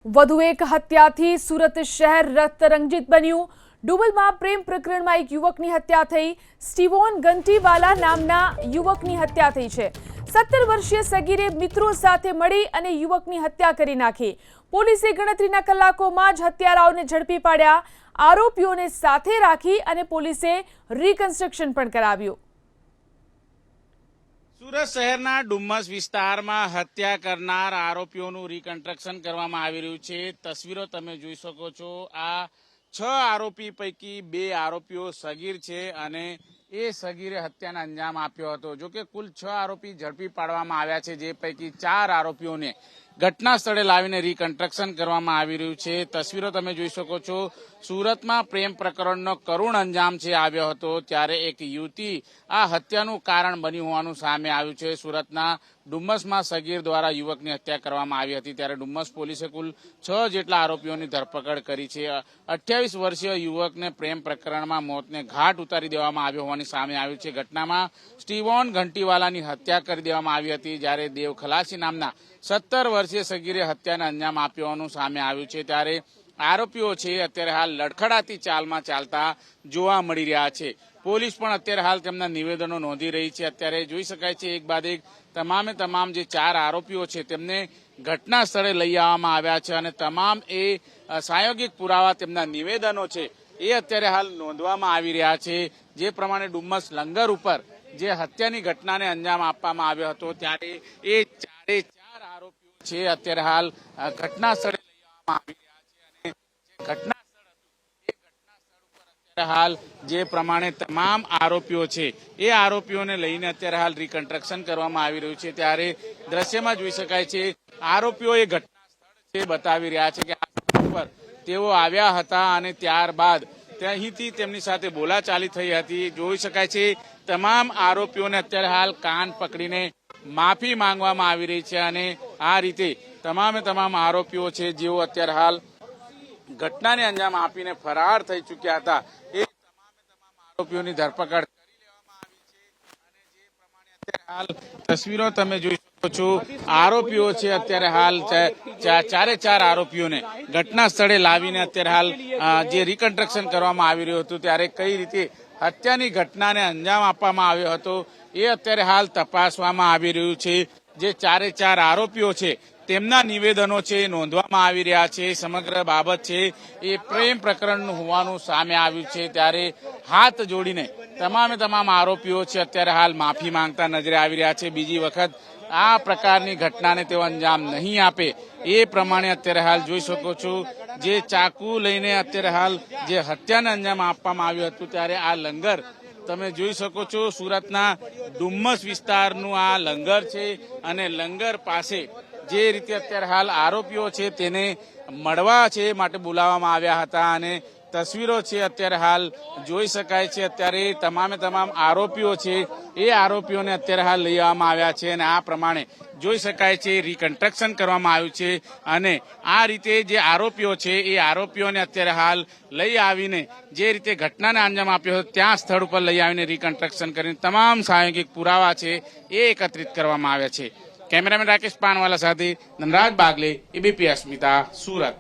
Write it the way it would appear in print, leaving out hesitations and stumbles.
વધુ એક હત્યાથી સુરત શહેર રક્તરંજિત બન્યું। ડુબલમાં પ્રેમ પ્રકરણમાં એક યુવકની હત્યા થઈ। સ્ટીવોન ગંટીવાલા નામના યુવકની હત્યા થઈ છે। 17 વર્ષીય સગીરે મિત્રો સાથે મળી અને યુવકની હત્યા કરી નાખી। પોલીસે ગણતરીના કલાકોમાં જ હત્યારાઓને ઝડપી પાડ્યા। આરોપીઓને સાથે રાખી અને પોલીસે રિકન્સ્ટ્રક્શન પણ કરાવ્યું। સુરત શહેરના ડુમ્મસ વિસ્તારમાં હત્યા કરનાર આરોપીઓનું રિકન્સ્ટ્રક્શન કરવામાં આવી રહ્યું છે। તસવીરો તમે જોઈ શકો છો। આ 6 આરોપી પૈકી 2 આરોપીઓ સગીર છે અને એ સગીરે હત્યાનો અંજામ આપ્યો હતો। જો કે કુલ 6 આરોપી ઝડપી પાડવામાં આવ્યા છે, જે પૈકી 4 આરોપીઓને ઘટના સ્થળે લાવીને રિકન્સ્ટ્રક્શન કરવામાં આવી રહ્યું છે। તસવીરો તમે જોઈ શકો છો। સુરતમાં પ્રેમ પ્રકરણનો કરુણ અંજામ છે આવ્યો હતો, ત્યારે એક યુવતી આ હત્યાનું કારણ બની હોવાનું સામે આવ્યું છે। સુરતના ડુમ્મસમાં સગીર દ્વારા યુવકની હત્યા કરવામાં આવી હતી, ત્યારે ડુમ્મસ પોલીસે કુલ 6 જેટલા આરોપીઓની ધરપકડ કરી છે। 28 વર્ષીય યુવકને પ્રેમ પ્રકરણમાં મોતને ઘાટ ઉતારી દેવામાં આવ્યો હોવાની સામે આવ્યું છે। ઘટનામાં સ્ટીવોન ઘંટીવાલાની હત્યા કરી દેવામાં આવી હતી, જ્યારે દેવ ખલાસી નામના 17 વર્ષીય સગીરે હત્યાને અંજામ આપ્યો હોવાનું સામે આવ્યું છે। ત્યારે આરોપીઓ છે અત્યારે હાલ લડખડાતી ચાલમાં ચાલતા જોવા મળી રહ્યા છે। પોલીસ પણ અત્યારે હાલ તેમના નિવેદનો નોંધી રહી છે। અત્યારે જોઈ શકાય છે એક બાદ એક તમામે તમામ જે 4 આરોપીઓ છે તેમને ઘટના સ્થળે લઈ આવવામાં આવ્યા છે અને તમામ એ પ્રાયોગિક પુરાવા તેમના નિવેદનો છે એ અત્યારે હાલ નોંધવામાં આવી રહ્યા છે। જે પ્રમાણે ડુમ્મસ લંગર ઉપર જે હત્યાની ઘટનાને અંજામ આપવામાં આવ્યો હતો, ત્યારે એ 4 આરોપીઓ છે અત્યારે હાલ ઘટના સ્થળે લઈ આવવામાં આવી રહ્યા છે અને જે ઘટના સ્થળ હતું એ ઘટના સ્થળ ઉપર અત્યારે હાલ જે પ્રમાણે તમામ આરોપીઓ છે એ આરોપીઓને લઈને અત્યારે હાલ રિકન્સ્ટ્રક્શન કરવામાં આવી રહ્યું છે। ત્યારે દ્રશ્યમાં જોઈ શકાય છે આરોપીઓ એ ઘટના સ્થળ છે બતાવી રહ્યા છે કે આ સ્થળ પર તેઓ આવ્યા હતા અને ત્યારબાદ ત્યાંથી તેમની સાથે બોલાચાલી થઈ હતી। જોઈ શકાય છે તમામ આરોપીઓને અત્યારે હાલ કાન પકડીને માફી માંગવામાં આવી રહી છે અને આ રીતે તમામે તમામ આરોપીઓ છે જેઓ અત્યારે હાલ ઘટનાને અંજામ આપીને ફરાર થઈ ચૂક્યા હતા, એ તમામે તમામ આરોપીઓની ધરપકડ કરી લેવામાં આવી છે અને જે પ્રમાણે અત્યારે હાલ તસવીરો તમે જોઈ શકો છો, આરોપીઓ છે અત્યારે હાલ 4 આરોપીઓને ઘટના સ્થળે લાવીને અત્યારે હાલ જે રિકન્સ્ટ્રક્શન કરવામાં આવી રહ્યું હતું, ત્યારે કઈ રીતે હત્યાની ઘટનાને અંજામ આપવામાં આવ્યો હતો એ અત્યારે હાલ તપાસવામાં આવી રહ્યું છે। જે 4 આરોપીઓ છે તેમના નિવેદનો છે નોંધવામાં આવી રહ્યા છે। સમગ્ર બાબત છે એ પ્રેમ પ્રકરણનું હોવાનું સામે આવ્યું છે, ત્યારે હાથ જોડીને તમામે તમામ આરોપીઓ છે અત્યારે હાલ માફી માંગતા નજરે આવી રહ્યા છે। બીજી વખત આ પ્રકારની ઘટનાને તેઓ અંજામ નહીં આપે એ પ્રમાણે અત્યારે હાલ જોઈ શકો છો જે ચાકુ લઈને અત્યારે હાલ જે હત્યાને અંજામ આપવામાં આવ્યું હતું, ત્યારે આ લંગર તમે જોઈ શકો છો સુરતના ડુમ્મસ વિસ્તારનું આ લંગર છે અને લંગર પાસે જે રીતે અત્યારે હાલ આરોપીઓ છે તેને મળવા છે માટે બોલાવવામાં આવ્યા હતા અને તસવીરો છે અત્યારે હાલ જોઈ શકાય છે। અત્યારે તમામે તમામ આરોપીઓ છે એ આરોપીઓને અત્યારે હાલ લઈ આવવામાં આવ્યા છે અને આ પ્રમાણે જોઈ શકાય છે રિકન્સ્ટ્રક્શન કરવામાં આવ્યું છે અને આ રીતે જે આરોપીઓ છે એ આરોપીઓને અત્યારે હાલ લઈ આવીને જે રીતે ઘટનાને અંજામ આપ્યો ત્યાં સ્થળ ઉપર લઈ આવીને રિકન્સ્ટ્રક્શન કરીને તમામ પ્રાયોગિક પુરાવા છે એ એકત્રિત કરવામાં આવ્યા છે। કેમેરામેન રાકેશ પાનવાલા સાથે ધનરાજ બાગલે, એબીપી અસ્મિતા, સુરત।